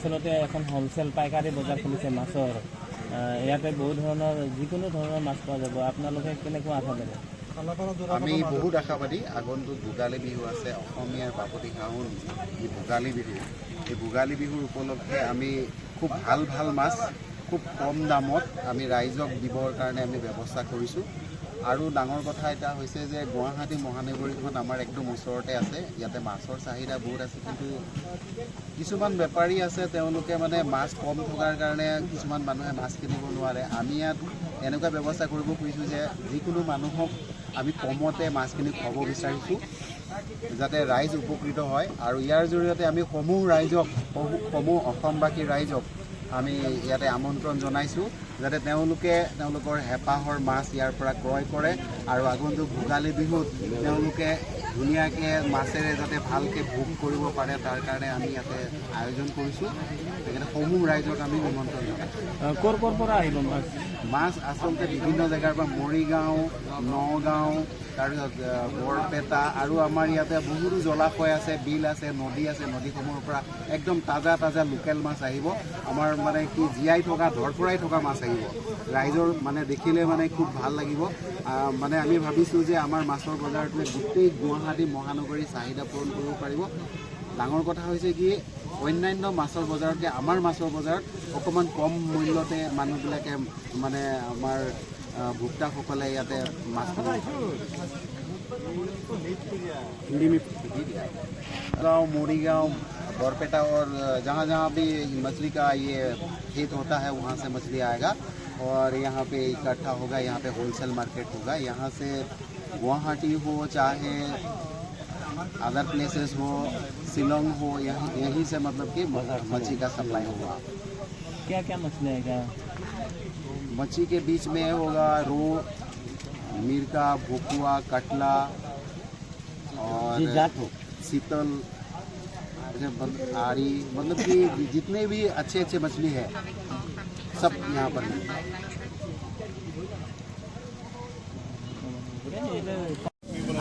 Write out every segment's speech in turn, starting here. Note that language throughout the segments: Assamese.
অঞ্চলতে এখন হোলচেল পাইকাৰী বজাৰ খুলিছে মাছৰ। ইয়াতে বহুত ধৰণৰ যিকোনো ধৰণৰ মাছ পোৱা যাব। আপোনালোকে কেনেকুৱা আশাবাদী? আমি বহুত আশাবাদী। আগন্তুক ভোগালী বিহু আছে, অসমীয়াৰ বাপতি সাহোন এই ভোগালী বিহু। এই ভোগালী বিহুৰ উপলক্ষে আমি খুব ভাল ভাল মাছ খুব কম দামত আমি ৰাইজক দিবৰ কাৰণে আমি ব্যৱস্থা কৰিছোঁ। আৰু ডাঙৰ কথা এটা হৈছে যে গুৱাহাটী মহানগৰীখন আমাৰ একদম ওচৰতে আছে। ইয়াতে মাছৰ চাহিদা বহুত আছে, কিন্তু কিছুমান বেপাৰী আছে তেওঁলোকে মানে মাছ কম থকাৰ কাৰণে কিছুমান মানুহে মাছ কিনিব নোৱাৰে। আমি ইয়াত এনেকুৱা ব্যৱস্থা কৰিব খুজিছোঁ যে যিকোনো মানুহক আমি কমতে মাছখিনি খুৱাব বিচাৰিছোঁ, যাতে ৰাইজ উপকৃত হয়। আৰু ইয়াৰ জৰিয়তে আমি সমূহ অসমবাসী ৰাইজক আমি ইয়াতে আমন্ত্ৰণ জনাইছোঁ যাতে তেওঁলোকে তেওঁলোকৰ হেঁপাহৰ মাছ ইয়াৰ পৰা ক্ৰয় কৰে আৰু আগন্তুক ভোগালী বিহুত তেওঁলোকে ধুনীয়াকৈ মাছেৰে যাতে ভালকৈ ভোগ কৰিব পাৰে তাৰ কাৰণে আমি ইয়াতে আয়োজন কৰিছোঁ। সেইকাৰণে সমূহ ৰাইজক আমি নিমন্ত্ৰণ জনাইছোঁ। ক'ৰ পৰা আহিব মাছ? মাছ আচলতে বিভিন্ন জেগাৰ পৰা, মৰিগাঁও, নগাঁও, তাৰপিছত বৰপেটা আৰু আমাৰ ইয়াতে বহুতো জলাশয় আছে, বিল আছে, নদী আছে। নদীসমূহৰ পৰা একদম তাজা লোকেল মাছ আহিব। আমাৰ মানে কি জীয়াই থকা ধৰফৰাই থকা মাছ আহিব। ৰাইজৰ মানে দেখিলে মানে খুব ভাল লাগিব। মানে আমি ভাবিছোঁ যে আমাৰ মাছৰ বজাৰটোৱে গোটেই গুৱাহাটী মহানগৰীৰ চাহিদা পূৰণ কৰিব পাৰিব। ডাঙৰ কথা হৈছে কি অন্যান্য মাছৰ বজাৰতকৈ আমাৰ মাছৰ বজাৰত অকণমান কম মূল্যতে মানুহবিলাকে মানে আমাৰ ভোক্তাসকলে ইয়াতে মাছ गाँव मोरीगांव बरपेटा और जहाँ जहाँ भी मछली का ये खेत होता है वहाँ से मछली आएगा और यहाँ पे इकट्ठा होगा। यहाँ पे होलसेल मार्केट होगा। यहाँ से गुवाहाटी हो चाहे अदर प्लेसेस हो, शिलोंग हो, यहीं से मतलब कि मछली का सप्लाई होगा। क्या क्या मछली आएगा? मछली के बीच में होगा रोहू, मिर्का, भोकुआ, कटला और शीतल, आरी, मतलब कि जितने भी अच्छे मछली है सब यहाँ पर मिलेगा।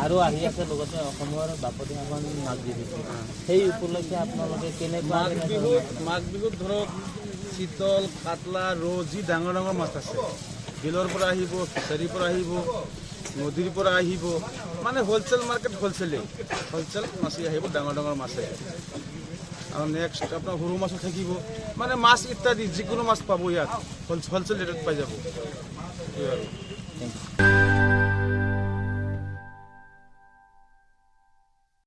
আৰু আহি আছে লগতে অসমৰ বাপতি সাহোন মাঘ বিহু। সেই উপলক্ষে আপোনালোকে কেনেকুৱা মাঘ বিহুত ধৰক শীতল, কাটলা, ৰৌ যি ডাঙৰ মাছ আছে বিলৰ পৰা আহিব, ফিচাৰীৰ পৰা আহিব, নদীৰ পৰা আহিব, মানে হোলচেল মাৰ্কেট হোলচেল মাছ আহিব, ডাঙৰ মাছ আহিব। আৰু নেক্সট আপোনাৰ সৰু মাছো থাকিব, মানে মাছ ইত্যাদি যিকোনো মাছ পাব ইয়াত হোলচেল ৰেটত পাই যাব।